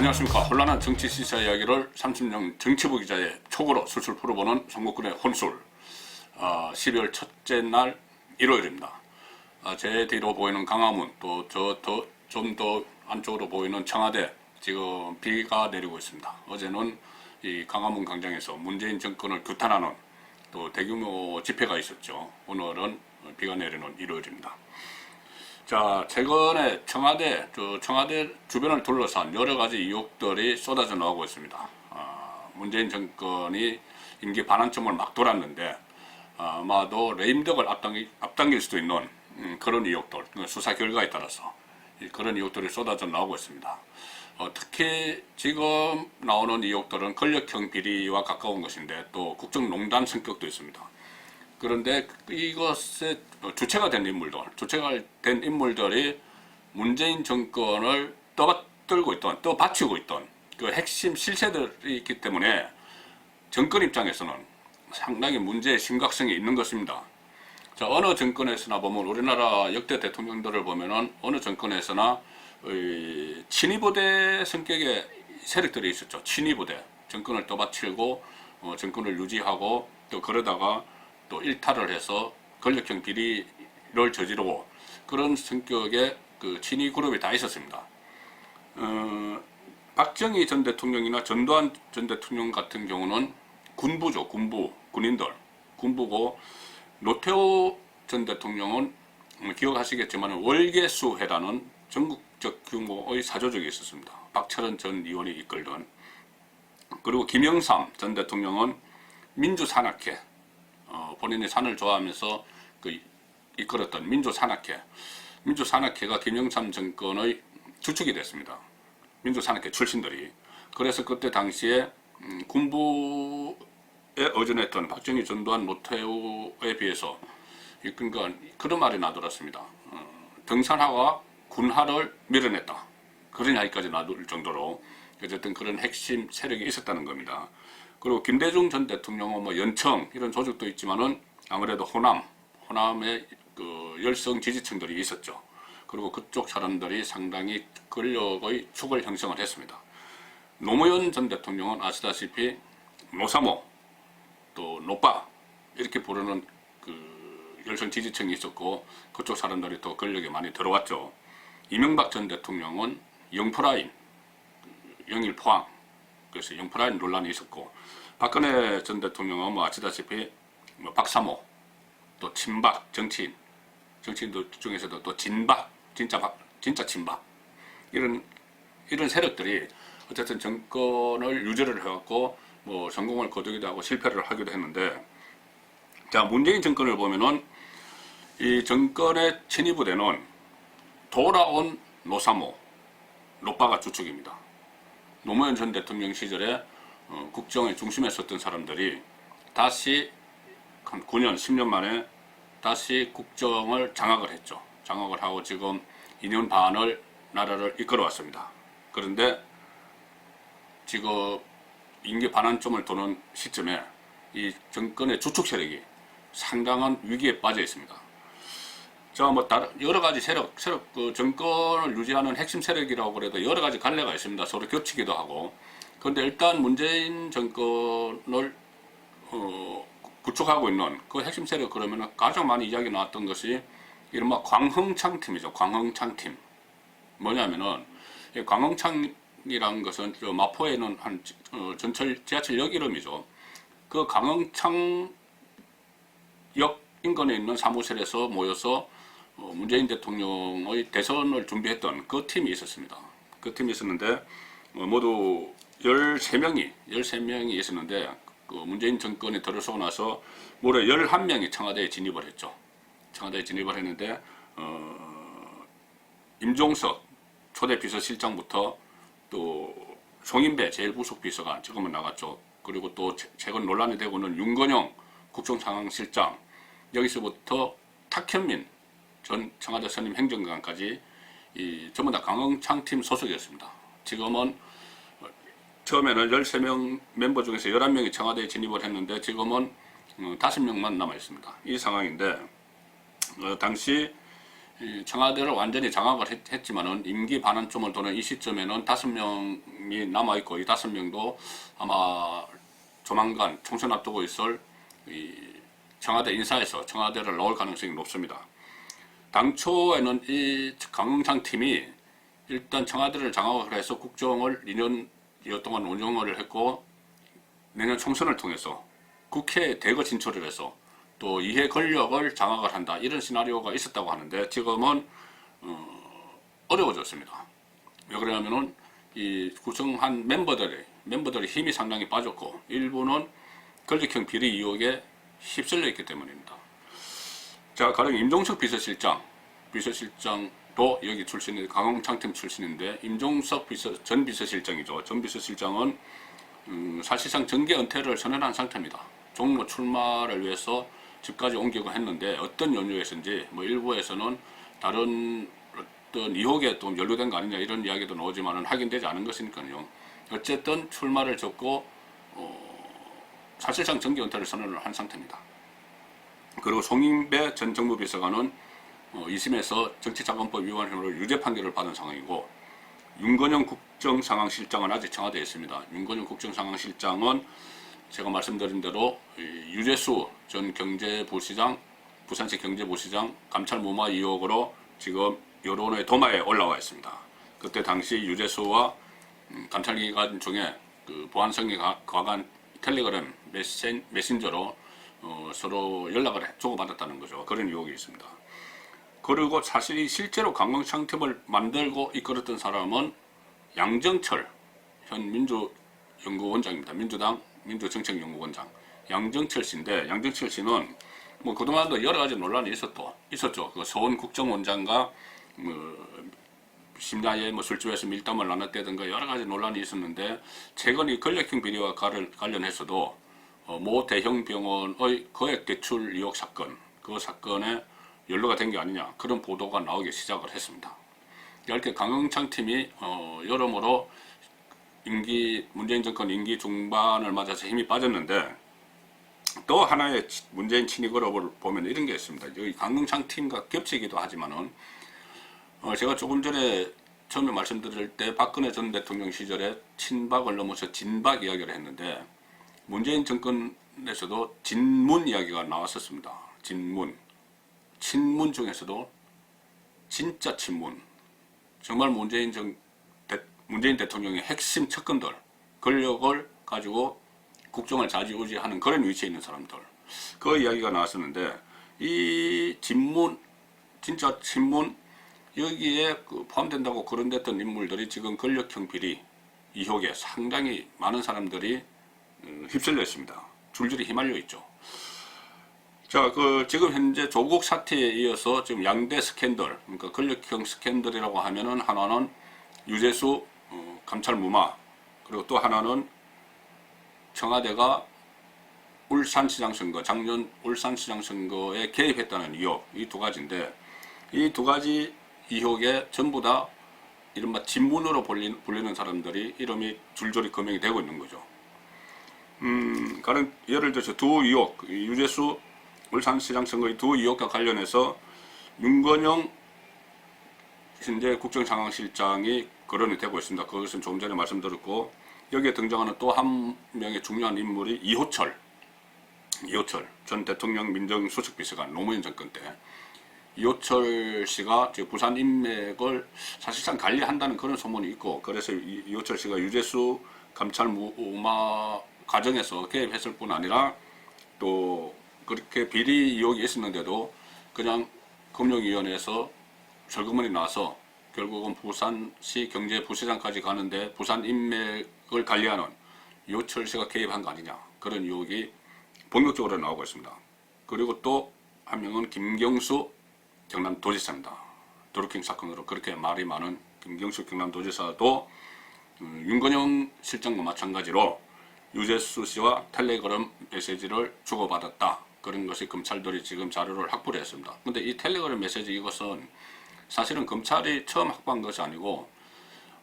안녕하십니까. 혼란한 정치 시사 이야기를 30년 정치부 기자의 촉으로 술술 풀어보는 송국근의 혼술. 12월 첫째 날 일요일입니다. 제 뒤로 보이는 강화문, 또 좀 더 안쪽으로 보이는 청와대, 지금 비가 내리고 있습니다. 어제는 이 강화문 광장에서 문재인 정권을 규탄하는 또 대규모 집회가 있었죠. 오늘은 비가 내리는 일요일입니다. 자, 최근에 청와대 주변을 둘러싼 여러 가지 의혹들이 쏟아져 나오고 있습니다. 문재인 정권이 임기 반환점을 막 돌았는데, 아마도 레임덕을 앞당길 수도 있는 그런 의혹들, 수사 결과에 따라서 그런 의혹들이 쏟아져 나오고 있습니다. 특히 지금 나오는 의혹들은 권력형 비리와 가까운 것인데 또 국정농단 성격도 있습니다. 그런데 이것의 주체가 된 인물들이 문재인 정권을 떠받치고 있던 그 핵심 실세들이 있기 때문에 정권 입장에서는 상당히 문제의 심각성이 있는 것입니다. 자, 어느 정권에서나 보면 우리나라 역대 대통령들을 보면은 어느 정권에서나 친위부대 성격의 세력들이 있었죠. 친위부대. 정권을 떠받치고 정권을 유지하고 또 그러다가 또 일탈을 해서 권력형 비리를 저지르고 그런 성격의 그 친위 그룹이 다 있었습니다. 박정희 전 대통령이나 전두환 전 대통령 같은 경우는 군부죠. 군부고 노태우 전 대통령은 기억하시겠지만 월계수회라는 전국적 규모의 사조직이 있었습니다. 박철원 전 의원이 이끌던. 그리고 김영삼 전 대통령은 민주산악회, 본인이 산을 좋아하면서 이끌었던 민주산악회가 김영삼 정권의 주축이 됐습니다. 민주산악회 출신들이. 그래서 그때 당시에 군부에 의존했던 박정희, 전두환, 노태우에 비해서 그러니까 그런 말이 나돌았습니다. 등산화가 군화를 밀어냈다. 그런 이야기까지 나돌 정도로 어쨌든 그런 핵심 세력이 있었다는 겁니다. 그리고 김대중 전 대통령은 뭐 연청 이런 조직도 있지만은 아무래도 호남의 그 열성 지지층들이 있었죠. 그리고 그쪽 사람들이 상당히 권력의 축을 형성을 했습니다. 노무현 전 대통령은 아시다시피 노사모 또 노빠 이렇게 부르는 그 열성 지지층이 있었고 그쪽 사람들이 또 권력에 많이 들어왔죠. 이명박 전 대통령은 영프라인, 영일포항, 그래서 영프라인 논란이 있었고, 박근혜 전 대통령은 뭐 아시다시피 뭐 박사모, 또 친박 정치인들 중에서도 또 진박, 진짜 친박 이런 세력들이 어쨌든 정권을 유지를 해갖고 뭐 성공을 거두기도 하고 실패를 하기도 했는데, 자, 문재인 정권을 보면은 이 정권의 친위부대는 돌아온 노사모, 노빠가 주축입니다. 노무현 전 대통령 시절에 국정의 중심에 섰던 사람들이 다시 한 9년, 10년 만에 다시 국정을 장악을 했죠. 장악을 하고 지금 2년 반을 나라를 이끌어 왔습니다. 그런데 지금 임기 반환점을 도는 시점에 이 정권의 주축 세력이 상당한 위기에 빠져 있습니다. 자, 뭐 여러 가지 세력 그 정권을 유지하는 핵심 세력이라고 그래도 여러 가지 갈래가 있습니다. 서로 겹치기도 하고. 그런데 일단 문재인 정권을 구축하고 있는 그 핵심 세력 그러면 가장 많이 이야기 나왔던 것이 이른바 광흥창팀이죠. 광흥창팀. 뭐냐면은 이 광흥창이라는 것은 저 마포에는 한 전철 지하철역 이름이죠. 그 광흥창역 인근에 있는 사무실에서 모여서 문재인 대통령의 대선을 준비했던 그 팀이 있었습니다. 그 팀이 있었는데 모두 13명이 있었는데 그 문재인 정권이 들어서고 나서 무려 11명이 청와대에 진입을 했죠. 청와대에 진입을 했는데 임종석 초대 비서실장부터 또 송인배 제일 부속 비서관 지금은 나갔죠. 그리고 또 최근 논란이 되고 있는 윤건영 국정상황실장, 여기서부터 탁현민 전 청와대 선임 행정관까지 전부 다 광흥창팀 소속이었습니다. 지금은 처음에는 13명 멤버 중에서 11명이 청와대에 진입을 했는데 지금은 5명만 남아 있습니다. 이 상황인데 당시 이 청와대를 완전히 장악을 했지만은 임기 반환점을 도는 이 시점에는 5명이 남아있고 이 5명도 아마 조만간 총선 앞두고 있을 이 청와대 인사에서 청와대를 넣을 가능성이 높습니다. 당초에는 이 강흥창 팀이 일단 청와대를 장악을 해서 국정을 2년여 동안 운영을 했고 내년 총선을 통해서 국회에 대거 진출을 해서 또 이해 권력을 장악을 한다 이런 시나리오가 있었다고 하는데 지금은 어려워졌습니다. 왜 그러냐면은 이 구성한 멤버들의 힘이 상당히 빠졌고 일부는 권력형 비리 의혹에 휩쓸려 있기 때문입니다. 자, 가령 임종석 비서실장도 여기 출신이 강흥창팀 출신인데 임종석 전 비서실장이죠. 전 비서실장은 사실상 정계 은퇴를 선언한 상태입니다. 종로 출마를 위해서 집까지 옮기고 했는데 어떤 연유에서인지 뭐 일부에서는 다른 어떤 의혹에 또 연루된 거 아니냐 이런 이야기도 나오지만은 확인되지 않은 것이니까요. 어쨌든 출마를 접고 사실상 정계 은퇴를 선언을 한 상태입니다. 그리고 송인배 전 정무비서관은 2심에서 정치자금법 위반 혐의로 유죄 판결을 받은 상황이고 윤건영 국정상황실장은 아직 청와대에 있습니다. 윤건영 국정상황실장은 제가 말씀드린 대로 유재수 전 경제부시장, 부산시 경제부시장 감찰 무마 의혹으로 지금 여론의 도마에 올라와 있습니다. 그때 당시 유재수와 감찰기관 중에 그 보안성이 과한 텔레그램 메신저로 서로 연락을 주고받았다는 거죠. 그런 의혹이 있습니다. 그리고 사실 실제로 강흥창팀을 만들고 이끌었던 사람은 양정철 현 민주연구원장입니다. 민주당 민주정책연구원장 양정철 씨인데 양정철 씨는 뭐 그동안도 여러 가지 논란이 있었죠. 그 서원 국정원장과 심야에 뭐 술집에서 밀담을 나눴다든가 여러 가지 논란이 있었는데 최근 이 권력형 비리와 관련해서도 모 대형 병원의 거액 대출 의혹 사건, 그 사건에 연루가 된 게 아니냐 그런 보도가 나오기 시작을 했습니다. 이렇게 강흥창 팀이 여러모로 문재인 정권 임기 중반을 맞아서 힘이 빠졌는데 또 하나의 문재인 친이그룹을 보면 이런 게 있습니다. 여기 강흥창 팀과 겹치기도 하지만은 제가 조금 전에 처음에 말씀드릴 때 박근혜 전 대통령 시절에 친박을 넘어서 진박 이야기를 했는데 문재인 정권에서도 진문 이야기가 나왔었습니다. 진문. 친문 중에서도 진짜 친문. 정말 문재인 대통령의 핵심 측근들, 권력을 가지고 국정을 좌지우지하는 그런 위치에 있는 사람들. 그 이야기가 나왔었는데 이 진문, 진짜 친문 여기에 포함된다고 거론됐던 인물들이 지금 권력형 비리 의혹에 상당히 많은 사람들이 휩쓸려 있습니다. 줄줄이 휘말려 있죠. 자, 지금 현재 조국 사태에 이어서 지금 양대 스캔들, 그러니까 권력형 스캔들이라고 하면은 하나는 유재수 감찰 무마, 그리고 또 하나는 청와대가 울산시장 선거, 작년 울산시장 선거에 개입했다는 의혹, 이 두 가지인데 이 두 가지 의혹에 전부 다 이른바 진문으로 불리는 사람들이 이름이 줄줄이 거명이 되고 있는 거죠. 가령 예를 들어서 두 의혹, 유재수 울산시장 선거의 두 의혹과 관련해서 윤건영 현재 국정상황실장이 거론이 되고 있습니다. 그것은 조금 전에 말씀드렸고 여기에 등장하는 또 한 명의 중요한 인물이 이호철 전 대통령 민정수석비서관 노무현 정권 때 이호철 씨가 부산 인맥을 사실상 관리한다는 그런 소문이 있고 그래서 이호철 씨가 유재수 감찰 무마 과정에서 개입했을 뿐 아니라 또 그렇게 비리 의혹이 있었는데도 그냥 금융위원회에서 절거문이 나와서 결국은 부산시 경제부시장까지 가는데 부산 인맥을 관리하는 이호철 씨가 개입한 거 아니냐 그런 의혹이 본격적으로 나오고 있습니다. 그리고 또 한 명은 김경수 경남도지사입니다. 드루킹 사건으로 그렇게 말이 많은 김경수 경남도지사도 윤건영 실장과 마찬가지로 유재수 씨와 텔레그램 메시지를 주고받았다. 그런 것이 검찰들이 지금 자료를 확보를 했습니다. 근데 이 텔레그램 메시지 이것은 사실은 검찰이 처음 확보한 것이 아니고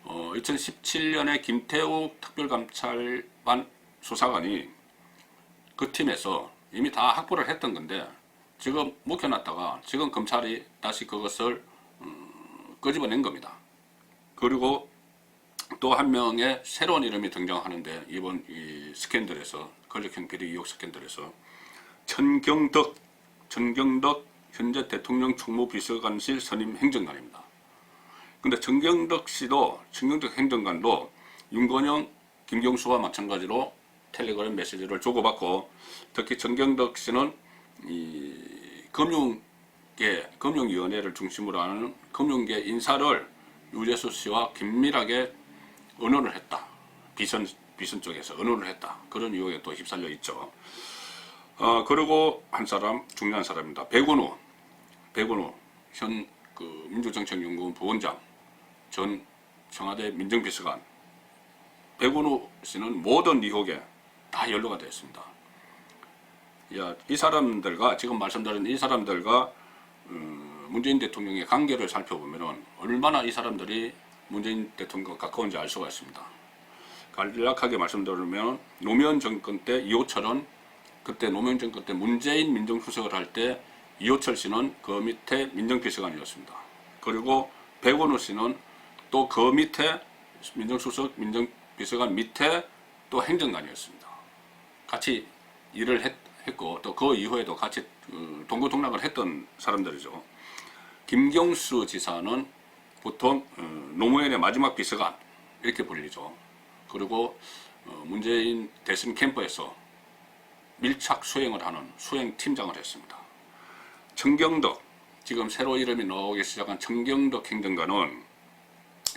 2017년에 김태욱 특별감찰반 수사관이 그 팀에서 이미 다 확보를 했던 건데 지금 묵혀놨다가 지금 검찰이 다시 그것을 끄집어낸 겁니다. 그리고 또 한 명의 새로운 이름이 등장하는데 이번 이 스캔들에서 권력형 비리 의혹 스캔들에서 전경덕 현재 대통령 총무비서관실 선임 행정관입니다. 근데 전경덕 행정관도 윤건영, 김경수와 마찬가지로 텔레그램 메시지를 주고받고 특히 전경덕 씨는 이 금융위원회를 중심으로 하는 금융계 인사를 유재수 씨와 긴밀하게 의논을 했다. 비선 쪽에서 의논을 했다. 그런 의혹에 또 휩쓸려 있죠. 그리고 한 사람, 중요한 사람입니다. 백운우 현 민주정책연구원 부원장, 전 청와대 민정비서관. 백운우 씨는 모든 의혹에 다 연루가 되어 있습니다. 이 사람들과 지금 말씀드린 이 사람들과 문재인 대통령의 관계를 살펴보면 얼마나 이 사람들이 문재인 대통령과 가까운지 알 수가 있습니다. 간략하게 말씀드리면 노무현 정권 때 이호철은 그때 노무현 정권 때 문재인 민정수석을 할 때 이호철 씨는 그 밑에 민정비서관이었습니다. 그리고 백원우 씨는 또 그 밑에 민정수석, 민정비서관 밑에 또 행정관이었습니다. 같이 일을 했고 또 그 이후에도 같이 동고동락을 했던 사람들이죠. 김경수 지사는 보통 노무현의 마지막 비서관 이렇게 불리죠. 그리고 문재인 대선 캠프에서 밀착 수행을 하는 수행팀장을 했습니다. 정경덕, 지금 새로 이름이 나오기 시작한 정경덕 행정관은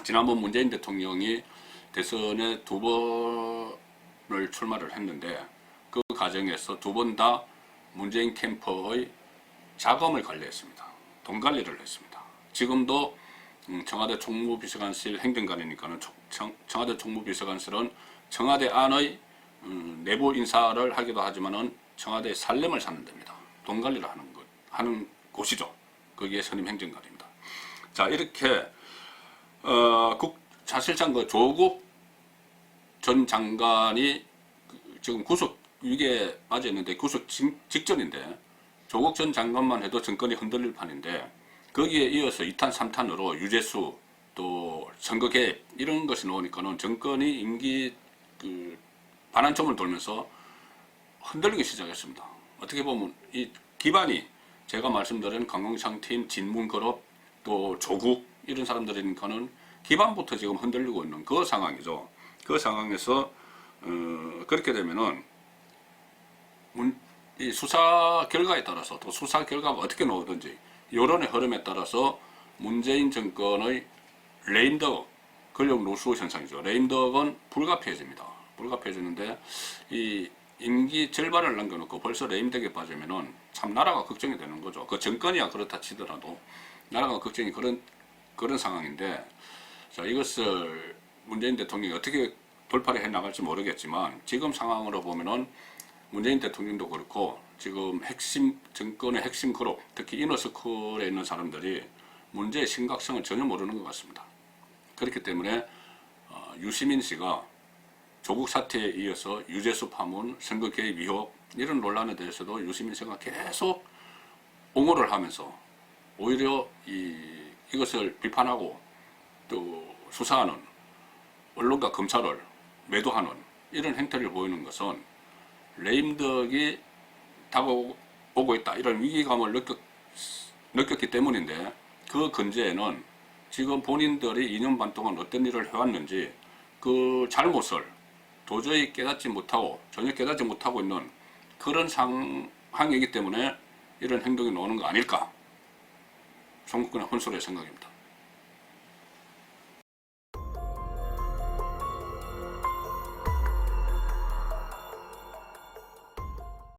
지난번 문재인 대통령이 대선에 2번을 출마를 했는데 그 과정에서 2번 다 문재인 캠프의 자금을 관리했습니다. 돈 관리를 했습니다. 지금도 청와대 총무비서관실 행정관이니까는 청와대 총무비서관실은 청와대 안의 내부 인사를 하기도 하지만은 청와대 살림을 사는 데입니다. 돈 관리를 하는 곳이죠. 거기에 선임 행정관입니다. 자, 이렇게 사실상 그 조국 전 장관이 지금 구속 위기에 빠져 있는데 구속 직전인데 조국 전 장관만 해도 정권이 흔들릴 판인데 거기에 이어서 2탄, 3탄으로 유재수 또 선거 개입 이런 것이 나오니까는 정권이 임기 반환점을 돌면서 흔들리기 시작했습니다. 어떻게 보면 이 기반이 제가 말씀드린 강용상 팀, 진문그룹 또 조국 이런 사람들이니까는 기반부터 지금 흔들리고 있는 그 상황이죠. 그 상황에서 그렇게 되면은 이 수사 결과에 따라서 또 수사 결과가 어떻게 나오든지 여론의 흐름에 따라서 문재인 정권의 레임덕 권력 노수 현상이죠. 레임덕은 불가피해집니다. 불가피해지는데 이 임기 절반을 남겨놓고 벌써 레임덕에 빠지면은 참 나라가 걱정이 되는 거죠. 그 정권이야 그렇다 치더라도 나라가 걱정이 그런 상황인데 자, 이것을 문재인 대통령이 어떻게 돌파를 해 나갈지 모르겠지만 지금 상황으로 보면은 문재인 대통령도 그렇고 지금 정권의 핵심 그룹, 특히 이너서클에 있는 사람들이 문제의 심각성을 전혀 모르는 것 같습니다. 그렇기 때문에 유시민 씨가 조국 사태에 이어서 유재수 파문, 선거 개입 의혹 이런 논란에 대해서도 유시민 씨가 계속 옹호를 하면서 오히려 이것을 비판하고 또 수사하는 언론과 검찰을 매도하는 이런 행태를 보이는 것은 레임덕이 다가오고 있다 이런 위기감을 느꼈기 때문인데 그 근저에는 지금 본인들이 2년 반 동안 어떤 일을 해왔는지 그 잘못을 도저히 전혀 깨닫지 못하고 있는 그런 상황이기 때문에 이런 행동이 나오는 거 아닐까? 송국근의 혼술의 생각입니다.